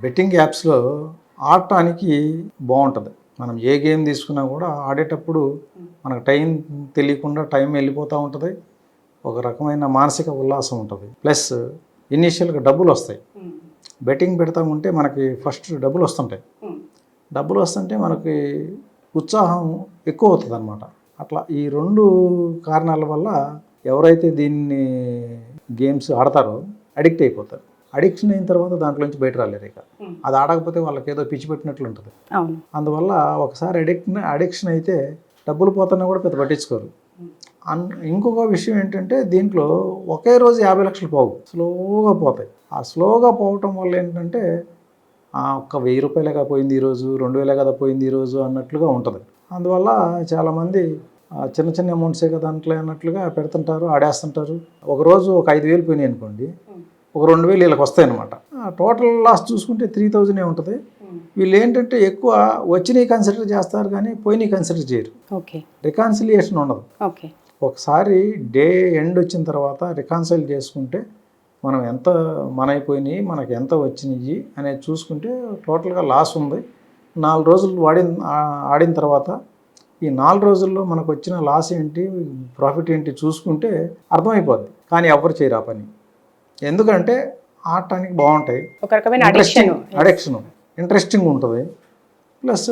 Betting యాప్స్లో ఆడటానికి బాగుంటుంది. మనం ఏ గేమ్ తీసుకున్నా కూడా ఆడేటప్పుడు మనకు టైం తెలియకుండా టైం వెళ్ళిపోతూ ఉంటుంది. ఒక రకమైన మానసిక ఉల్లాసం ఉంటుంది. ప్లస్ ఇనీషియల్గా డబ్బులు వస్తాయి. బెట్టింగ్ పెడతా ఉంటే మనకి ఫస్ట్ డబ్బులు వస్తుంటాయి. డబ్బులు వస్తుంటే మనకి ఉత్సాహం ఎక్కువ అవుతుంది అన్నమాట. అట్లా ఈ రెండు కారణాల వల్ల ఎవరైతే దీన్ని గేమ్స్ ఆడతారో అడిక్ట్ అయిపోతారు. అడిక్షన్ అయిన తర్వాత దాంట్లోంచి బయట రాలేరు. ఇక అది ఆడకపోతే వాళ్ళకి ఏదో పిచ్చి పెట్టినట్లు ఉంటుంది. అందువల్ల ఒకసారి అడిక్షన్ అయితే డబ్బులు పోతున్నా కూడా పెద్ద పట్టించుకోరు. ఇంకొక విషయం ఏంటంటే దీంట్లో ఒకే రోజు 50 లక్షలు పోవు, స్లోగా పోతాయి. ఆ స్లోగా పోవటం వల్ల ఏంటంటే ఒక్క 1000 రూపాయలుగా పోయింది ఈరోజు, 2000 కదా పోయింది ఈరోజు అన్నట్లుగా ఉంటుంది. అందువల్ల చాలామంది చిన్న చిన్న అమౌంట్సే కదా దాంట్లో అన్నట్లుగా పెడుతుంటారు, ఆడేస్తుంటారు. ఒకరోజు ఒక 5000 పోయినాయి అనుకోండి, ఒక 2000 వీళ్ళకి వస్తాయన్నమాట. టోటల్ లాస్ చూసుకుంటే 3000 ఉంటుంది. వీళ్ళు ఏంటంటే ఎక్కువ వచ్చినవి కన్సిడర్ చేస్తారు కానీ పోయినవి కన్సిడర్ చేయరు. రికాన్సిలియేషన్ ఉండదు. ఒకసారి డే ఎండ్ వచ్చిన తర్వాత రికాన్సైల్ చేసుకుంటే మనం ఎంత మనైపోయినాయి, మనకి ఎంత వచ్చినాయి అనేది చూసుకుంటే టోటల్గా లాస్ ఉంది. 4 రోజులు ఆడిన తర్వాత ఈ 4 రోజుల్లో మనకు వచ్చిన లాస్ ఏంటి, ప్రాఫిట్ ఏంటి చూసుకుంటే అర్థమైపోద్ది. కానీ ఎవరు చేయరు ఆ పని. ఎందుకంటే ఆడటానికి బాగుంటాయి, అడిక్షన్ ఇంట్రెస్టింగ్ ఉంటుంది, ప్లస్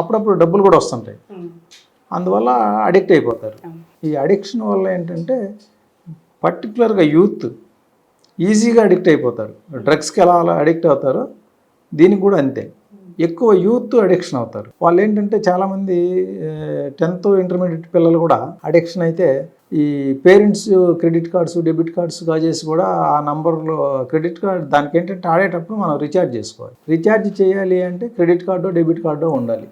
అప్పుడప్పుడు డబ్బులు కూడా వస్తుంటాయి. అందువల్ల అడిక్ట్ అయిపోతారు. ఈ అడిక్షన్ వల్ల ఏంటంటే పర్టికులర్గా యూత్ ఈజీగా అడిక్ట్ అయిపోతారు. డ్రగ్స్కి ఎలా అడిక్ట్ అవుతారో దీనికి కూడా అంతే. ఎక్కువ యూత్ అడిక్షన్ అవుతారు. వాళ్ళు ఏంటంటే చాలామంది 10th ఇంటర్మీడియట్ పిల్లలు కూడా అడిక్షన్ అయితే ఈ parents credit cards debit cards కాజేసి కూడా ఆ నంబర్లో క్రెడిట్ కార్డ్ దానికి ఏంటంటే ఆడేటప్పుడు మనం రీఛార్జ్ చేసుకోవాలి. రీఛార్జ్ చేయాలి అంటే క్రెడిట్ కార్డో డెబిట్ కార్డో ఉండాలి.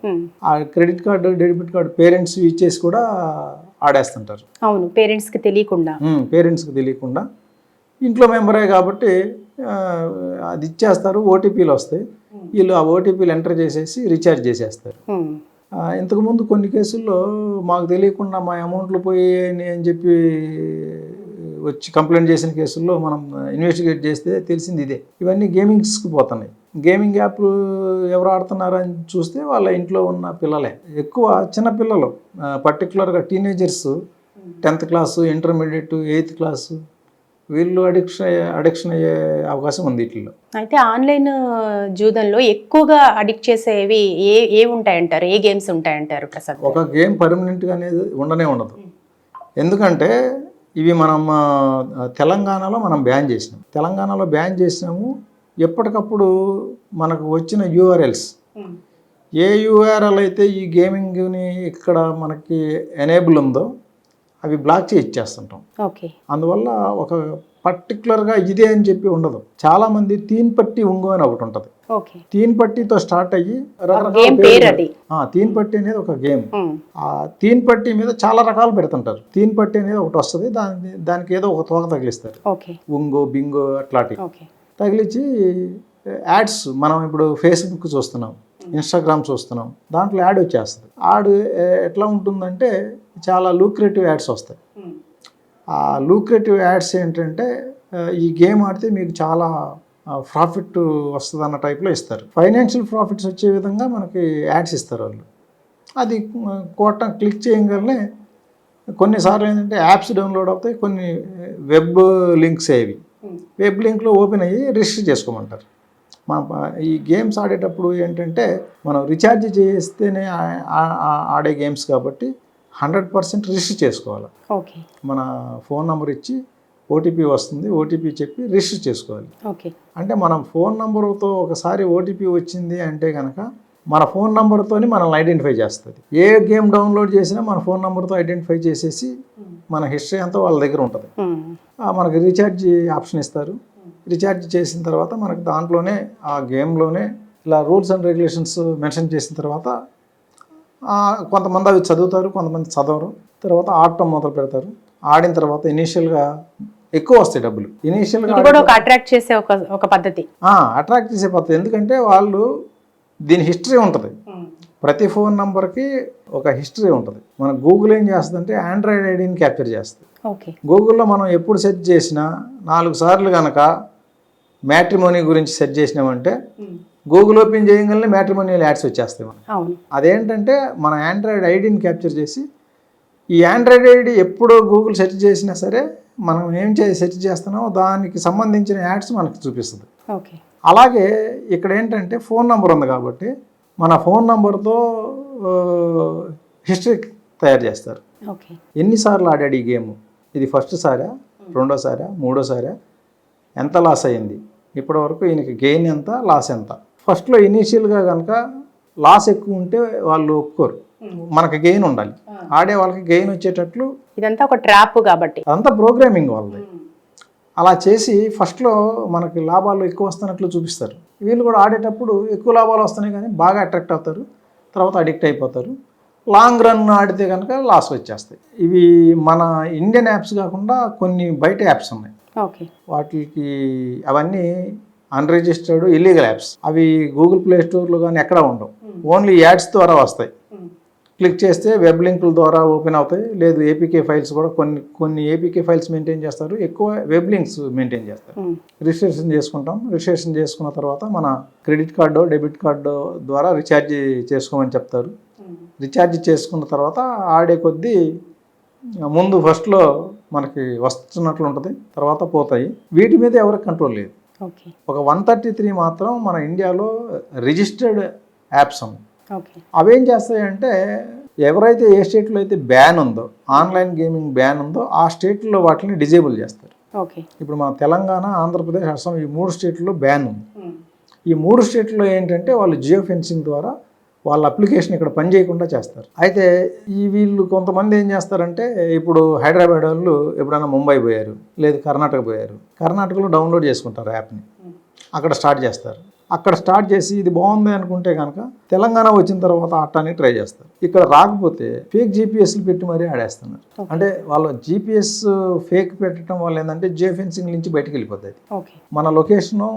ఆ credit card debit card parents ఇచ్చేసి కూడా ఆడేస్తుంటారు. అవును, పేరెంట్స్కి తెలియకుండా ఇంట్లో మెంబరే కాబట్టి అది ఇచ్చేస్తారు. ఓటీపీలు వస్తాయి, వీళ్ళు ఆ ఓటీపీలు ఎంటర్ చేసేసి రీఛార్జ్ చేసేస్తారు. ఇంతకుముందు కొన్ని కేసుల్లో మాకు తెలియకుండా మా అమౌంట్లు పోయాయని అని చెప్పి వచ్చి కంప్లైంట్ చేసిన కేసుల్లో మనం ఇన్వెస్టిగేట్ చేస్తే తెలిసింది ఇదే. ఇవన్నీ గేమింగ్స్కి పోతున్నాయి. గేమింగ్ యాప్ ఎవరు ఆడుతున్నారని చూస్తే వాళ్ళ ఇంట్లో ఉన్న పిల్లలే ఎక్కువ. చిన్న పిల్లలు పర్టికులర్గా teenagers 10th class, intermediate, 8th class వీళ్ళు అడిక్షన్ అయ్యే అవకాశం ఉంది వీటిల్లో. అయితే ఆన్లైన్ జూదంలో ఎక్కువగా అడిక్ట్ చేసేవి ఏ ఉంటాయంటారు, ఏ గేమ్స్ ఉంటాయంటారు ప్రసాద్? ఒక గేమ్ పర్మనెంట్గా అనేది ఉండదు. ఎందుకంటే ఇవి మనం తెలంగాణలో బ్యాన్ చేసినాము. ఎప్పటికప్పుడు మనకు వచ్చిన యూఆర్ఎల్స్, ఏ యూఆర్ఎల్ అయితే ఈ గేమింగ్ని ఇక్కడ మనకి ఎనేబుల్ ఉందో అవి బ్లాక్ చేసి ఇచ్చేస్తుంటాం. అందువల్ల ఒక పర్టికులర్గా ఇదే అని చెప్పి ఉండదు. చాలా మంది తీన్ పట్టి ఉంగు అని ఒకటి ఉంటుంది. తీన్ పట్టితో స్టార్ట్ అయ్యి తీన్ పట్టి అనేది ఒక గేమ్. ఆ తీన్ పట్టి మీద చాలా రకాలు పెడుతుంటారు. తీన్ పట్టి అనేది ఒకటి వస్తుంది, దానికి ఏదో ఒక తోక తగిలిస్తారు. ఉంగో బింగో అట్లాంటివి తగిలించి యాడ్స్, మనం ఇప్పుడు ఫేస్బుక్ చూస్తున్నాం, ఇన్స్టాగ్రామ్ చూస్తున్నాం, దాంట్లో యాడ్ వచ్చేస్తుంది. యాడ్ ఎట్లా ఉంటుందంటే చాలా లూక్రేటివ్ యాడ్స్ వస్తాయి. ఆ లూక్రేటివ్ యాడ్స్ ఏంటంటే ఈ గేమ్ ఆడితే మీకు చాలా ప్రాఫిట్ వస్తుంది అన్న టైప్లో ఇస్తారు. ఫైనాన్షియల్ ప్రాఫిట్స్ వచ్చే విధంగా మనకి యాడ్స్ ఇస్తారు వాళ్ళు. అది క్లిక్ చేయగానే కొన్నిసార్లు ఏంటంటే యాప్స్ డౌన్లోడ్ అవుతాయి, కొన్ని వెబ్ లింక్స్ అవి వెబ్ లింక్లో ఓపెన్ అయ్యి రిజిస్టర్ చేసుకోమంటారు. ఈ గేమ్స్ ఆడేటప్పుడు ఏంటంటే మనం రీఛార్జ్ చేస్తేనే ఆడే గేమ్స్ కాబట్టి 100% రిజిస్టర్ చేసుకోవాలి. మన ఫోన్ నెంబర్ ఇచ్చి ఓటీపీ వస్తుంది, ఓటీపీ చెప్పి రిజిస్టర్ చేసుకోవాలి. అంటే మనం ఫోన్ నెంబర్తో ఒకసారి ఓటీపీ వచ్చింది అంటే కనుక మన ఫోన్ నెంబర్తో మనల్ని ఐడెంటిఫై చేస్తుంది. ఏ గేమ్ డౌన్లోడ్ చేసినా మన ఫోన్ నెంబర్తో ఐడెంటిఫై చేసేసి మన హిస్టరీ అంతా వాళ్ళ దగ్గర ఉంటుంది. మనకి రీఛార్జ్ ఆప్షన్ ఇస్తారు. రీఛార్జ్ చేసిన తర్వాత మనకు దాంట్లోనే ఆ గేమ్లోనే ఇలా రూల్స్ అండ్ రెగ్యులేషన్స్ మెన్షన్ చేసిన తర్వాత కొంతమంది అవి చదువుతారు, కొంతమంది చదవరు. తర్వాత ఆడటం మొదలు పెడతారు. ఆడిన తర్వాత ఇనీషియల్గా ఎక్కువ వస్తాయి డబ్బులు. ఇనీషియల్గా అట్రాక్ట్ చేసే ఒక పద్ధతి, అట్రాక్ట్ చేసే పద్ధతి. ఎందుకంటే వాళ్ళు దీని హిస్టరీ ఉంటుంది. ప్రతి ఫోన్ నంబర్కి ఒక హిస్టరీ ఉంటుంది. మన గూగుల్ ఏం చేస్తుందంటే ఆండ్రాయిడ్ ఐడిని క్యాప్చర్ చేస్తుంది. గూగుల్లో మనం ఎప్పుడు సెర్చ్ చేసినా 4 సార్లు కనుక మ్యాట్రిమోనీ గురించి సెర్చ్ చేసినామంటే గూగుల్ ఓపెన్ చేయగానే మ్యాట్రిమోనియల్ యాడ్స్ వచ్చేస్తాయి మనకి. అవును. అదేంటంటే మన ఆండ్రాయిడ్ ఐడిని క్యాప్చర్ చేసి ఈ ఆండ్రాయిడ్ ఐడి ఎప్పుడు గూగుల్ సెర్చ్ చేసినా సరే మనం ఏం సెర్చ్ చేస్తున్నామో దానికి సంబంధించిన యాడ్స్ మనకి చూపిస్తుంది. ఓకే. అలాగే ఇక్కడ ఏంటంటే ఫోన్ నెంబర్ ఉంది కాబట్టి మన ఫోన్ నెంబర్తో హిస్టరీ తయారు చేస్తారు. ఓకే. ఎన్నిసార్లు ఆడాడు ఈ గేమ్, ఇది ఫస్ట్ సారా, రెండోసారా, మూడోసారా, ఎంత లాస్ అయ్యింది, ఇప్పటివరకు ఈయనకి గెయిన్ ఎంత, లాస్ ఎంత. ఫస్ట్లో ఇనీషియల్గా కనుక లాస్ ఎక్కువ ఉంటే వాళ్ళు ఒప్పుకోరు, మనకి గెయిన్ ఉండాలి, ఆడే వాళ్ళకి గెయిన్ వచ్చేటట్లు. ఇదంతా ఒక ట్రాప్ కాబట్టి అదంతా ప్రోగ్రామింగ్ వాళ్ళది. అలా చేసి ఫస్ట్లో మనకి లాభాలు ఎక్కువ వస్తున్నట్లు చూపిస్తారు. వీళ్ళు కూడా ఆడేటప్పుడు ఎక్కువ లాభాలు వస్తున్నాయి కానీ బాగా అట్రాక్ట్ అవుతారు, తర్వాత అడిక్ట్ అయిపోతారు. లాంగ్ రన్ ఆడితే కనుక లాస్ వచ్చేస్తాయి. ఇవి మన ఇండియన్ యాప్స్ కాకుండా కొన్ని బయట యాప్స్ ఉన్నాయి. ఓకే. వాటికి అవన్నీ అన్రిజిస్టర్డ్ ఇల్లీగల్ యాప్స్. అవి గూగుల్ ప్లే స్టోర్లో కానీ ఎక్కడ ఉండవు, ఓన్లీ యాడ్స్ ద్వారా వస్తాయి. క్లిక్ చేస్తే వెబ్ లింకుల ద్వారా ఓపెన్ అవుతాయి. లేదు ఏపీకే ఫైల్స్ కూడా కొన్ని ఏపీకే ఫైల్స్ మెయింటైన్ చేస్తారు, ఎక్కువ వెబ్ లింక్స్ మెయింటైన్ చేస్తారు. రిజిస్ట్రేషన్ చేసుకుంటాం. రిజిస్ట్రేషన్ చేసుకున్న తర్వాత మన క్రెడిట్ కార్డు, డెబిట్ కార్డు ద్వారా రీఛార్జ్ చేసుకోమని చెప్తారు. రీఛార్జ్ చేసుకున్న తర్వాత ఆడే కొద్దీ ముందు ఫస్ట్లో మనకి వస్తున్నట్లు ఉంటుంది, తర్వాత పోతాయి. వీటి మీద ఎవరికి కంట్రోల్ లేదు. ఒక 133 మాత్రం మన ఇండియాలో రిజిస్టర్డ్ యాప్స్ ఉన్నాయి. అవేం చేస్తాయంటే ఎవరైతే ఏ స్టేట్లో అయితే బ్యాన్ ఉందో, ఆన్లైన్ గేమింగ్ బ్యాన్ ఉందో ఆ స్టేట్లో వాటిని డిజేబుల్ చేస్తారు. ఇప్పుడు మన తెలంగాణ, ఆంధ్రప్రదేశ్, అస్సాం ఈ 3 స్టేట్లో బ్యాన్ ఉంది. ఈ 3 స్టేట్లో ఏంటంటే వాళ్ళు జియో ఫెన్సింగ్ ద్వారా వాళ్ళ అప్లికేషన్ ఇక్కడ పని చేయకుండా చేస్తారు. అయితే వీళ్ళు కొంతమంది ఏం చేస్తారంటే, ఇప్పుడు హైదరాబాద్ వాళ్ళు ఎప్పుడైనా ముంబై పోయారు, లేదు కర్ణాటక పోయారు, కర్ణాటకలో డౌన్లోడ్ చేసుకుంటారు యాప్ని, అక్కడ స్టార్ట్ చేస్తారు. అక్కడ స్టార్ట్ చేసి ఇది బాగుంది అనుకుంటే కనుక తెలంగాణ వచ్చిన తర్వాత ఆడటానికి ట్రై చేస్తారు. ఇక్కడ రాకపోతే ఫేక్ జీపీఎస్లు పెట్టి మరీ ఆడేస్తున్నారు. అంటే వాళ్ళ జీపీఎస్ ఫేక్ పెట్టడం వల్ల ఏంటంటే జియో ఫెన్సింగ్ నుంచి బయటకు వెళ్ళిపోతుంది. మన లొకేషను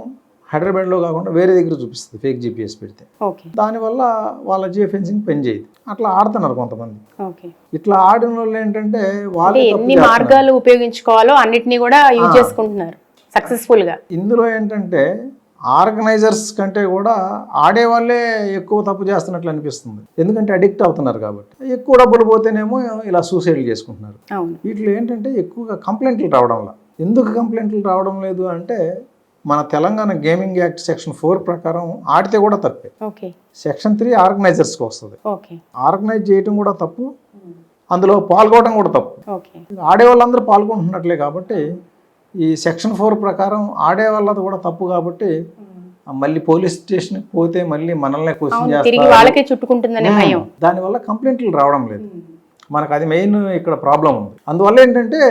హైదరాబాద్లో కాకుండా వేరే దగ్గర చూపిస్తుంది ఫేక్ జీపీఎస్ పెడితే. దానివల్ల వాళ్ళ జియో ఫెన్సింగ్ పని చేయదు. అట్లా ఆడుతున్నారు కొంతమంది. ఇట్లా ఆడిన వాళ్ళు ఏంటంటే వాళ్ళు ఎన్ని మార్గాలు ఉపయోగించుకోవాలో అన్నిటినీ కూడా యూజ్ చేసుకుంటున్నారు సక్సెస్ఫుల్ గా. ఇందులో ఏంటంటే ఆర్గనైజర్స్ కంటే కూడా ఆడే వాళ్ళే ఎక్కువ తప్పు చేస్తున్నట్లు అనిపిస్తుంది. ఎందుకంటే అడిక్ట్ అవుతున్నారు కాబట్టి. ఎక్కువ డబ్బులు పోతేనేమో ఇలా సూసైడ్ చేసుకుంటున్నారు. వీటిలో ఏంటంటే ఎక్కువగా కంప్లైంట్లు రావడంలా. ఎందుకు కంప్లైంట్లు రావడం లేదు అంటే మన తెలంగాణ గేమింగ్ యాక్ట్ సెక్షన్ 4 ప్రకారం ఆడితే కూడా తప్పే. సెక్షన్ 3 ఆర్గనైజర్స్కి వస్తుంది. ఆర్గనైజ్ చేయడం కూడా తప్పు, అందులో పాల్గొనడం కూడా తప్పు. ఆడే వాళ్ళందరూ పాల్గొంటున్నట్లే కాబట్టి ఈ సెక్షన్ 4 ప్రకారం ఆడే వాళ్ళది కూడా తప్పు కాబట్టి మళ్ళీ పోలీస్ స్టేషన్కి పోతే మళ్ళీ మనల్ని క్వశ్చన్ చేస్తారు. దానివల్ల కంప్లైంట్లు రావడం లేదు. మనకు అది మెయిన్ ఇక్కడ ప్రాబ్లం ఉంది. అందువల్ల ఏంటంటే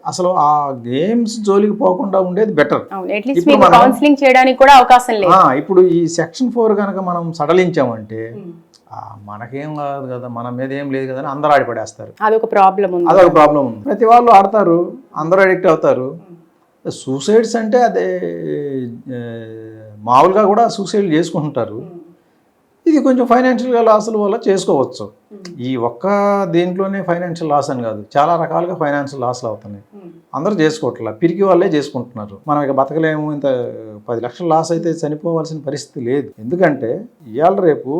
అసలు ఆ గేమ్స్ జోలికి పోకుండా ఉండేది బెటర్. కౌన్సిలింగ్ చేయడానికి కూడా అవకాశం లేదు. ఇప్పుడు ఈ సెక్షన్ 4 కనుక మనం సడలించామంటే మనకేం కాదు కదా, మన మీద ఏం లేదు కదా అని అందరూ ఆడిపడేస్తారు. అదొక ప్రాబ్లం ఉంది. ప్రతి వాళ్ళు ఆడతారు, అందరూ అడిక్ట్ అవుతారు. సూసైడ్స్ అంటే అదే మామూలుగా కూడా సూసైడ్ చేసుకుంటారు. ఇది కొంచెం ఫైనాన్షియల్గా లాసుల వల్ల చేసుకోవచ్చు. ఈ ఒక్క దీంట్లోనే ఫైనాన్షియల్ లాస్ అని కాదు, చాలా రకాలుగా ఫైనాన్షియల్ లాస్లు అవుతున్నాయి. అందరూ చేసుకోవట్లా, పిరికి వాళ్ళే చేసుకుంటున్నారు. మనం ఇక బతకలేము, ఇంత 10 లక్షలు లాస్ అయితే చనిపోవాల్సిన పరిస్థితి లేదు. ఎందుకంటే ఇవాళ రేపు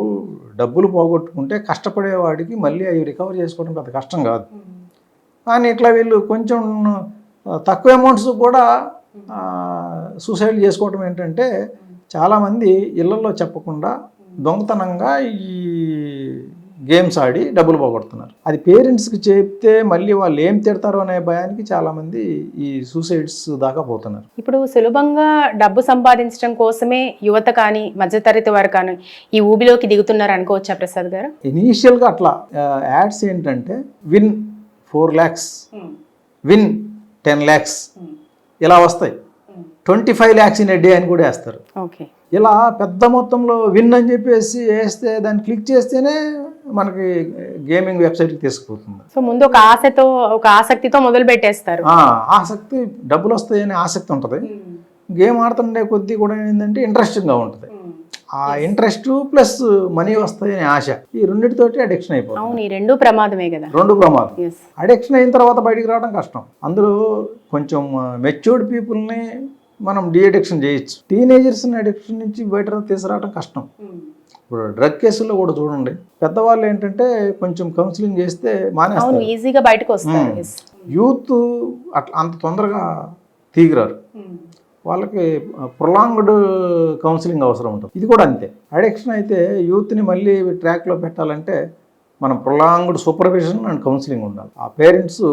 డబ్బులు పోగొట్టుకుంటే కష్టపడేవాడికి మళ్ళీ అవి రికవర్ చేసుకోవడం పెద్ద కష్టం కాదు. కానీ ఇట్లా వీళ్ళు కొంచెం తక్కువ అమౌంట్స్ కూడా సూసైడ్ చేసుకోవడం ఏంటంటే చాలామంది ఇళ్లలో చెప్పకుండా దొంగతనంగా ఈ గేమ్స్ ఆడి డబ్బులు పోగొడుతున్నారు. అది పేరెంట్స్కి చెప్తే మళ్ళీ వాళ్ళు ఏం తిడతారో అనే భయానికి చాలామంది ఈ సూసైడ్స్ దాకా పోతున్నారు. ఇప్పుడు సులభంగా డబ్బు సంపాదించడం కోసమే యువత కానీ మధ్యతరగతి వారు కానీ ఈ ఊబిలోకి దిగుతున్నారు అనుకోవచ్చా ప్రసాద్ గారు? ఇనీషియల్గా అట్లా యాడ్స్ ఏంటంటే విన్ 4 lakhs, విన్ 10 lakhs ఇలా వస్తాయి. 25 lakhs ఇన్ ఎ డే అని కూడా వేస్తారు. ఇలా పెద్ద మొత్తంలో విన్ అని చెప్పేసి వేస్తే దాన్ని క్లిక్ చేస్తేనే మనకి గేమింగ్ వెబ్సైట్కి తీసుకుపోతుంది. సో ముందు ఒక ఆసక్తితో మొదలు పెట్టేస్తారు. ఆసక్తి, డబ్బులు వస్తాయనే ఆసక్తి ఉంటుంది. గేమ్ ఆడుతుండే కొద్దీ కూడా ఏంటంటే ఇంట్రెస్టింగ్గా ఉంటుంది. ఆ ఇంట్రెస్ట్ ప్లస్ మనీ వస్తాయనే ఆశ, ఈ రెండింటితోటి అడిక్షన్ అయిపోతుంది. అవును, ఈ రెండు ప్రమాదమే కదా. రెండు ప్రమాదం. అడిక్షన్ అయిన తర్వాత బయటికి రావడం కష్టం. అందులో కొంచెం మెచ్యూర్డ్ పీపుల్ని మనం డీఅడిక్షన్ చేయొచ్చు. టీనేజర్స్ని అడిక్షన్ నుంచి బయట తీసుకురావడం కష్టం. ఇప్పుడు డ్రగ్ కేసుల్లో కూడా చూడండి, పెద్దవాళ్ళు ఏంటంటే కొంచెం కౌన్సిలింగ్ చేస్తే మానేస్తారు, ఈజీగా బయటకు వస్తారు. యూత్ అట్లా అంత తొందరగా తీగిరారు, వాళ్ళకి ప్రొలాంగ్డ్ కౌన్సిలింగ్ అవసరం ఉంటుంది. ఇది కూడా అంతే. అడిక్షన్ అయితే యూత్ని మళ్ళీ ట్రాక్లో పెట్టాలంటే మనం ప్రొలాంగ్డ్ సూపర్విజన్ అండ్ కౌన్సిలింగ్ ఉండాలి. ఆ పేరెంట్స్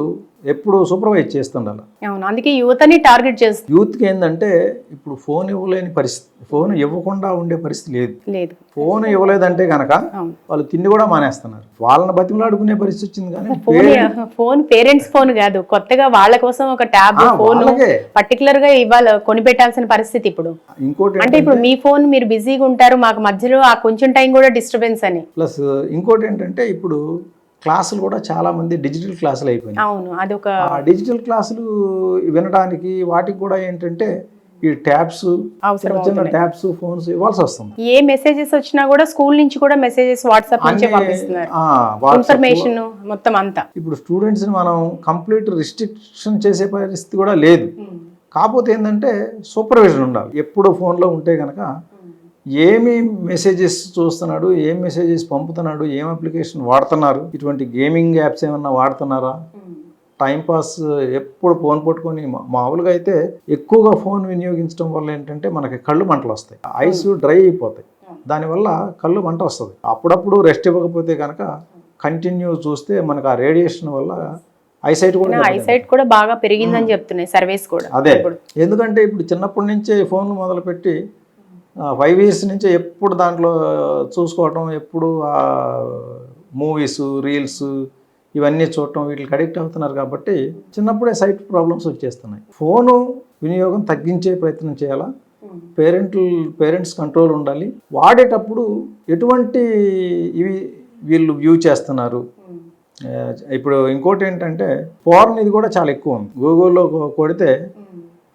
ఎప్పుడు సూపర్వైజ్ చేస్తుండాలి. అవును, అందుకే యువతని టార్గెట్ చేస్తుంది. యూత్కి ఏంటంటే ఇప్పుడు ఫోన్ ఇవ్వలేని పరిస్థితి, ఫోన్ ఇవ్వకుండా ఉండే పరిస్థితి లేదు. ఫోన్ ఇవ్వలేదంటే కనుక వాళ్ళు తిండి కూడా మానేస్తున్నారు. వాళ్ళని బతిమలాడుకునే పరిస్థితి వచ్చింది. కానీ ఫోన్ పేరెంట్స్ ఫోన్ కాదు, కొత్తగా వాళ్ళ కోసం ఒక ట్యాబ్ ఫోన్ పర్టికులర్ గా ఇవాళ కొనిపెట్టాల్సిన పరిస్థితి ఇప్పుడు. ఇంకోటి అంటే ఇప్పుడు మీ ఫోన్ మీరు బిజీగా ఉంటారు, మాకు మధ్యలో ఆ కొంచెం టైం కూడా డిస్టర్బెన్స్ అని. ప్లస్ ఇంకోటి ఏంటంటే ఇప్పుడు క్లాసులు కూడా చాలా మంది డిజిటల్ క్లాసులు అయిపోయినాయి. అవును, అదొక డిజిటల్ క్లాసులు వినడానికి వాటికి కూడా ఏంటంటే ఈ ట్యాబ్స్, చిన్న ట్యాబ్స్, ఫోన్స్ ఇవ్వాల్సి వస్తుంది. ఏ మెసేజెస్ వచ్చినా కూడా స్కూల్ నుంచి కూడా మెసేజెస్ వాట్సాప్ నుంచి పంపిస్తున్నారు, ఇన్ఫర్మేషన్ మొత్తం అంతా. ఇప్పుడు స్టూడెంట్స్ ని మనం కంప్లీట్ రిస్ట్రిక్షన్ చేసే పరిస్థితి కూడా లేదు. కాకపోతే ఏంటంటే సూపర్విజన్ ఉండాలి. ఎప్పుడు ఫోన్లో ఉంటే కనుక ఏమి మెసేజెస్ చూస్తున్నాడు, ఏం మెసేజెస్ పంపుతున్నాడు, ఏం అప్లికేషన్ వాడుతున్నారు, ఇటువంటి గేమింగ్ యాప్స్ ఏమన్నా వాడుతున్నారా, టైంపాస్ ఎప్పుడు ఫోన్ పట్టుకొని. మామూలుగా అయితే ఎక్కువగా ఫోన్ వినియోగించడం వల్ల ఏంటంటే మనకి కళ్ళు మంటలు వస్తాయి, ఐస్ డ్రై అయిపోతాయి, దానివల్ల కళ్ళు మంట వస్తుంది. అప్పుడప్పుడు రెస్ట్ ఇవ్వకపోతే కనుక కంటిన్యూ చూస్తే మనకు ఆ రేడియేషన్ వల్ల ఐసైట్ కూడా బాగా పెరిగిందని చెప్తున్నాయి సర్వేస్ కూడా. అదే, ఎందుకంటే ఇప్పుడు చిన్నప్పటి నుంచే ఫోన్లు మొదలుపెట్టి 5 years నుంచి ఎప్పుడు దాంట్లో చూసుకోవటం, ఎప్పుడు మూవీస్, రీల్స్ ఇవన్నీ చూడటం, వీటికి అడిక్ట్ అవుతున్నారు. కాబట్టి చిన్నప్పుడే సైట్ ప్రాబ్లమ్స్ వచ్చేస్తున్నాయి. ఫోను వినియోగం తగ్గించే ప్రయత్నం చేయాలా, పేరెంట్స్ కంట్రోల్ ఉండాలి. వాడేటప్పుడు ఎటువంటి వీళ్ళు వ్యూ చేస్తున్నారు. ఇప్పుడు ఇంకోటి ఏంటంటే పోర్న్, ఇది కూడా చాలా ఎక్కువ ఉంది. గూగుల్లో కొడితే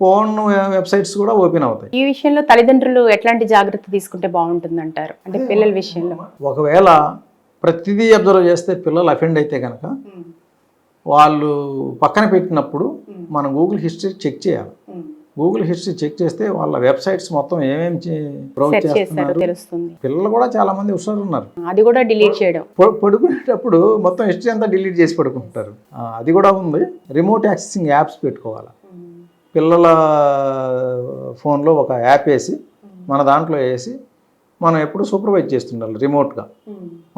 ఫోన్ వెబ్సైట్స్ కూడా ఓపెన్ అవుతాయి. ఈ విషయంలో తల్లిదండ్రులు ఎట్లాంటి జాగ్రత్త తీసుకుంటే బాగుంటుంది అంటారు, అంటే పిల్లల విషయంలో? ఒకవేళ ప్రతిదీ అబ్జర్వ్ చేస్తే పిల్లలు అఫెండ్ అయితే కనుక వాళ్ళు పక్కన పెట్టినప్పుడు మనం గూగుల్ హిస్టరీ చెక్ చేయాలి. గూగుల్ హిస్టరీ చెక్ చేస్తే వాళ్ళ వెబ్సైట్స్ మొత్తం ఏమేమి బ్రౌజ్ చేస్తున్నారు తెలుస్తుంది. పిల్లలు కూడా చాలా మంది హుషారు ఉన్నారు, అది కూడా డిలీట్ చేయడం. పడుకునేటప్పుడు మొత్తం హిస్టరీ అంతా డిలీట్ చేసి పడుకుంటారు. అది కూడా ఉంది. రిమోట్ యాక్సెసింగ్ యాప్స్ పెట్టుకోవాలి. పిల్లల ఫోన్లో ఒక యాప్ వేసి మన దాంట్లో వేసి మనం ఎప్పుడు సూపర్వైజ్ చేస్తుండాలి రిమోట్గా.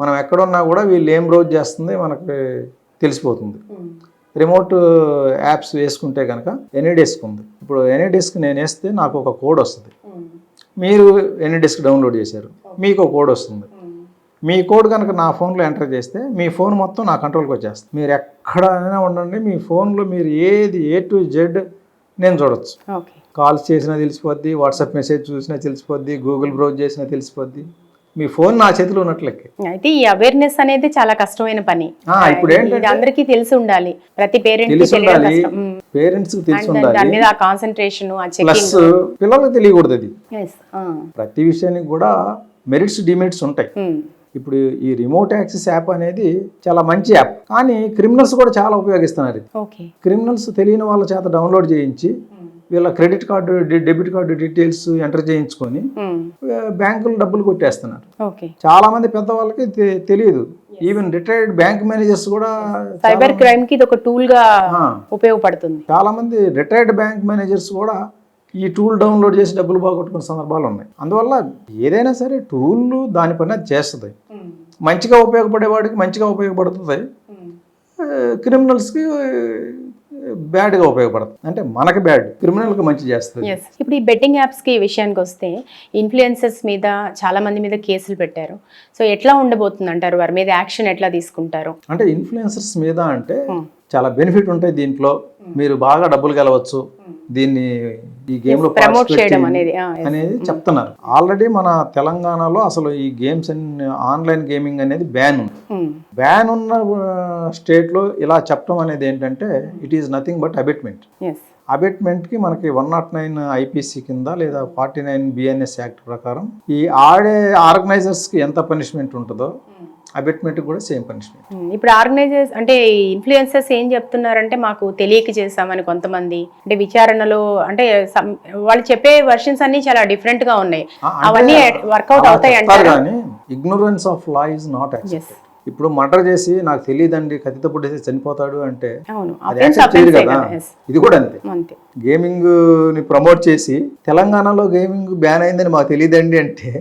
మనం ఎక్కడున్నా కూడా వీళ్ళు ఏం బ్రౌజ్ చేస్తుంది మనకి తెలిసిపోతుంది. రిమోట్ యాప్స్ వేసుకుంటే కనుక ఎనీడెస్క్ ఉంది. ఇప్పుడు ఎనీడెస్క్ నేను వేస్తే నాకు ఒక కోడ్ వస్తుంది. మీరు ఎనీడెస్క్ డౌన్లోడ్ చేశారు, మీకు ఒక కోడ్ వస్తుంది. మీ కోడ్ కనుక నా ఫోన్లో ఎంటర్ చేస్తే మీ ఫోన్ మొత్తం నా కంట్రోల్కి వచ్చేస్తుంది. మీరు ఎక్కడైనా ఉండండి, మీ ఫోన్లో మీరు ఏది A to Z నేను చూడొచ్చు. కాల్స్ చేసినా తెలిసిపోద్ది, వాట్సాప్ మెసేజ్ చూసినా తెలిసిపోద్ది, గూగుల్ బ్రౌజ్ చేసినా తెలిసిపోద్ది. మీ ఫోన్ నా చేతిలో ఉన్నట్లెక్కే. అయితే ఈ అవేర్నెస్ అనేది చాలా కష్టమైన పని. ఇప్పుడు ఏంటంటే అందరికీ తెలిసి ఉండాలి, ప్రతి పేరెంట్స్ తెలిసి ఉండాలి, దాని మీద ఆ కాన్సంట్రేషన్, ఆ ప్లస్ పిల్లలకు తెలియకూడదు. అది ప్రతి విషయానికి కూడా మెరిట్స్, డిమెరిట్స్ ఉంటాయి. ఇప్పుడు ఈ రిమోట్ యాక్సెస్ యాప్ అనేది చాలా మంచి యాప్, కానీ క్రిమినల్స్ కూడా చాలా ఉపయోగిస్తున్నారు. క్రిమినల్స్ తెలియని వాళ్ళ చేత డౌన్లోడ్ చేయించి వీళ్ళ credit card, debit card details enter చేయించుకొని బ్యాంకులు డబ్బులు కొట్టేస్తున్నారు. చాలా మంది పెద్దవాళ్ళకి తెలియదు. ఈవెన్ రిటైర్డ్ బ్యాంక్ మేనేజర్స్ కూడా సైబర్ క్రైమ్ కి ఇది ఒక టూల్ గా ఉపయోగపడుతుంది. చాలా మంది రిటైర్డ్ బ్యాంక్ మేనేజర్స్ కూడా ఈ టూల్ డౌన్లోడ్ చేసి డబ్బులు బాగొట్టుకునే సందర్భాలు ఉన్నాయి. అందువల్ల ఏదైనా సరే టూల్ దాని పని అది చేస్తుంది. మంచిగా ఉపయోగపడేవాడికి మంచిగా ఉపయోగపడుతుంది, క్రిమినల్స్కి బ్యాడ్గా ఉపయోగపడుతుంది. అంటే మనకి బ్యాడ్, క్రిమినల్కి మంచి చేస్తుంది. ఇప్పుడు ఈ బెట్టింగ్ యాప్స్కి విషయానికి వస్తే ఇన్ఫ్లుయెన్సర్స్ మీద చాలా మంది మీద కేసులు పెట్టారు. సో ఎట్లా ఉండబోతుంది అంటారు, వారి మీద యాక్షన్ ఎట్లా తీసుకుంటారు? అంటే ఇన్ఫ్లుయెన్సర్స్ మీద అంటే చాలా బెనిఫిట్ ఉంటాయి. దీంట్లో మీరు బాగా డబ్బులు గెలవచ్చు, దీన్ని ఈ గేమ్ లో ప్రమోట్ చేయడం అనేది చెప్తున్నారు. ఆల్రెడీ మన తెలంగాణలో అసలు ఈ గేమ్స్ ఆన్లైన్ గేమింగ్ అనేది బ్యాన్ ఉంది. బ్యాన్ ఉన్న స్టేట్ లో ఇలా చెప్పడం అనేది ఏంటంటే it is nothing but abetment. అబెట్మెంట్కి మనకి 109 IPC కింద లేదా 49 BNS యాక్ట్ ప్రకారం ఈ ఆడే ఆర్గనైజర్స్కి ఎంత పనిష్మెంట్ ఉంటుందో అబెట్మెంట్ కూడా సేమ్ పనిష్మెంట్. ఇప్పుడు ఆర్గనైజర్స్ అంటే ఇన్ఫ్లుయెన్సర్స్ ఏం చెప్తున్నారంటే మాకు తెలియక చేసామని కొంతమంది, అంటే విచారణలో అంటే వాళ్ళు చెప్పే వర్షన్స్ అన్ని చాలా డిఫరెంట్ గా ఉన్నాయి. అవన్నీ వర్కౌట్ అవుతాయి అంటారు. కానీ ignorance of law is not accepted. ఇప్పుడు మర్డర్ చేసి నాకు తెలియదండి కత్తితో పుట్టేసి చనిపోతాడు అంటే అవును, అది యాక్సెప్ట్ చేయరు కదా. ఇది కూడా అంతే. అంతే. గేమింగ్ ని ప్రమోట్ చేసి తెలంగాణలో గేమింగ్ బ్యాన్ అయిందని మాకు తెలియదండి అంటే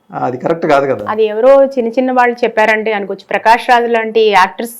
అది కరెక్ట్ కాదు కదా. అది ఎవరో చిన్న చిన్న వాళ్ళు చెప్పారంటే అనుకోవచ్చు. ప్రకాష్ రాజ్ లాంటి యాక్టర్స్,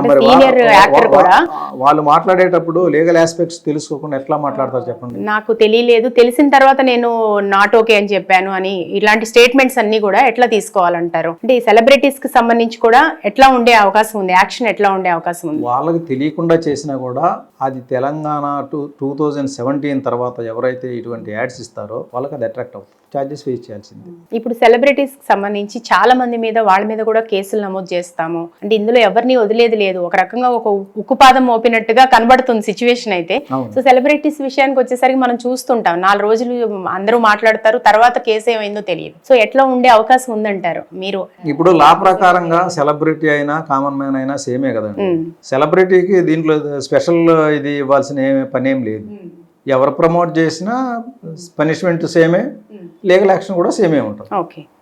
మరి సీనియర్ యాక్టర్ కూడా వాళ్ళు మాట్లాడేటప్పుడు లీగల్ ఆస్పెక్ట్స్ తెలుసుకోకుండా ఎట్లా మాట్లాడతారు చెప్పండి. నాకు తెలియలేదు, తెలిసిన తర్వాత నేను నాట్ ఓకే అని చెప్పాను అని ఇలాంటి స్టేట్మెంట్స్ అన్ని కూడా ఎట్లా తీసుకోవాలంటారు? అంటే ఈ సెలబ్రిటీస్ కి సంబంధించి కూడా ఎట్లా ఉండే అవకాశం ఉంది, యాక్షన్ ఎట్లా ఉండే అవకాశం ఉంది? వాళ్ళకి తెలియకుండా చేసినా కూడా అది తెలంగాణ 2017 తర్వాత ఎవరైతే ఇటువంటి యాడ్స్ ఇస్తారో వాళ్ళకి అది అట్రాక్ట్ అవుతుంది, ఛార్జెస్ ఫేస్ చేయాల్సింది. ఇప్పుడు సెలబ్రిటీస్ కి సంబంధించి చాలా మంది మీద వాళ్ళ మీద కూడా కేసులు నమోదు చేస్తాము అంటే ఇందులో ఎవరిని వదిలేది లేదు. ఒక రకంగా ఒక ఉక్కుపాదం మోపినట్టుగా కనబడుతుంది సిచ్యువేషన్ అయితే. సో సెలబ్రిటీస్ విషయానికి వచ్చేసరికి మనం చూస్తుంటాం 4 రోజులు అందరూ మాట్లాడతారు, తర్వాత కేసు ఏమైందో తెలియదు. సో ఎట్లా ఉండే అవకాశం ఉందంటారు మీరు? ఇప్పుడు లా ప్రకారంగా సెలబ్రిటీ అయినా కామన్ మ్యాన్ అయినా సేమే కదండి. సెలబ్రిటీకి దీంట్లో స్పెషల్ ఇది ఇవ్వాల్సిన పని ఏం లేదు. ఎవరు ప్రమోట్ చేసినా పనిష్మెంట్ సేమే, లీగల్ యాక్షన్ కూడా సేమే ఉంటుంది. ఓకే.